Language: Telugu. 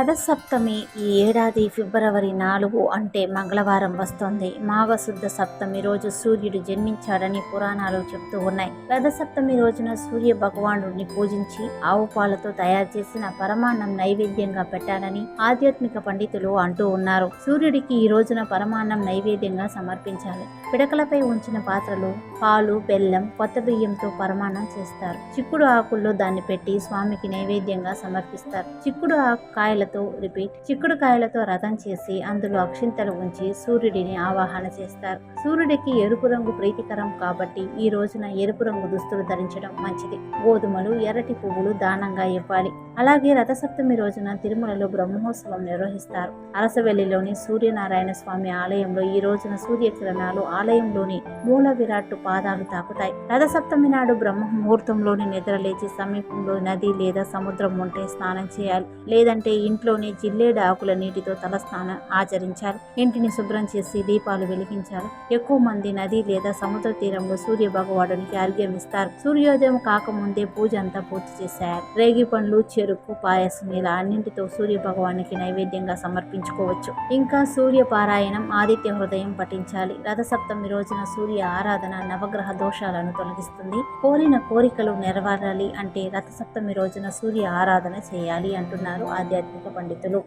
రథసప్తమి ఈ ఏడాది ఫిబ్రవరి 4 అంటే మంగళవారం వస్తోంది. మాఘశుద్ధ సప్తమి రోజు సూర్యుడు జన్మించాడని పురాణాలు చెబుతూ ఉన్నాయి. రథసప్తమి రోజున సూర్య భగవానుడిని పూజించి ఆవు పాలతో తయారు చేసిన పరమాన్నం నైవేద్యంగా పెట్టాలని ఆధ్యాత్మిక పండితులు అంటూ ఉన్నారు. సూర్యుడికి ఈ రోజున పరమాన్నం నైవేద్యంగా సమర్పించాలి. పిడకలపై ఉంచిన పాత్రలో పాలు, బెల్లం, కొత్త బియ్యంతో పరమాన్నం చేస్తారు. చిక్కుడు ఆకుల్లో దాన్ని పెట్టి స్వామికి నైవేద్యంగా సమర్పిస్తారు. చిక్కుడుకాయలతో రథం చేసి అందులో అక్షింతలు ఉంచి సూర్యుడిని ఆవాహన చేస్తారు. సూర్యుడికి ఎరుపు రంగు ప్రీతికరం కాబట్టి ఈ రోజున ఎరుపు రంగు దుస్తులు ధరించడం మంచిది. గోధుమలు, ఎర్రటి పువ్వులు దానంగా ఇవ్వాలి. అలాగే రథసప్తమి రోజున తిరుమలలో బ్రహ్మోత్సవం నిర్వహిస్తారు. అరసవెల్లిలోని సూర్యనారాయణ స్వామి ఆలయంలో ఈ రోజున సూర్యకిరణాలు ఆలయంలోని మూల విరాట్టు పాదాలు తాకుతాయి. రథసప్తమి నాడు బ్రహ్మ ముహూర్తంలోని నిద్రలేచి సమీపంలో నది లేదా సముద్రం ఉంటే స్నానం చేయాలి. లేదంటే ఇంట్లోనే జిల్లేడు ఆకుల నీటితో తలస్నానం ఆచరించాలి. ఇంటిని శుభ్రం చేసి దీపాలు వెలిగించాలి. ఎక్కువ మంది నది లేదా సముద్ర తీరంలో సూర్య భగవానుడికి అర్ఘ్యం ఇస్తారు. సూర్యోదయం కాకముందే పూజ అంతా పూర్తి చేసేయాలి. రేగి పండ్లు, చెరుకు, పాయసం ఇలా అన్నింటితో సూర్య భగవానికి నైవేద్యంగా సమర్పించుకోవచ్చు. ఇంకా సూర్య పారాయణం, ఆదిత్య హృదయం పఠించాలి. రథసప్తమి రోజున సూర్య ఆరాధన నవగ్రహ దోషాలను తొలగిస్తుంది. కోరిన కోరికలు నెరవేరాలి అంటే రథసప్తమి రోజున సూర్య ఆరాధన చేయాలి అంటున్నారు ఆధ్యాత్మిక పండితులు.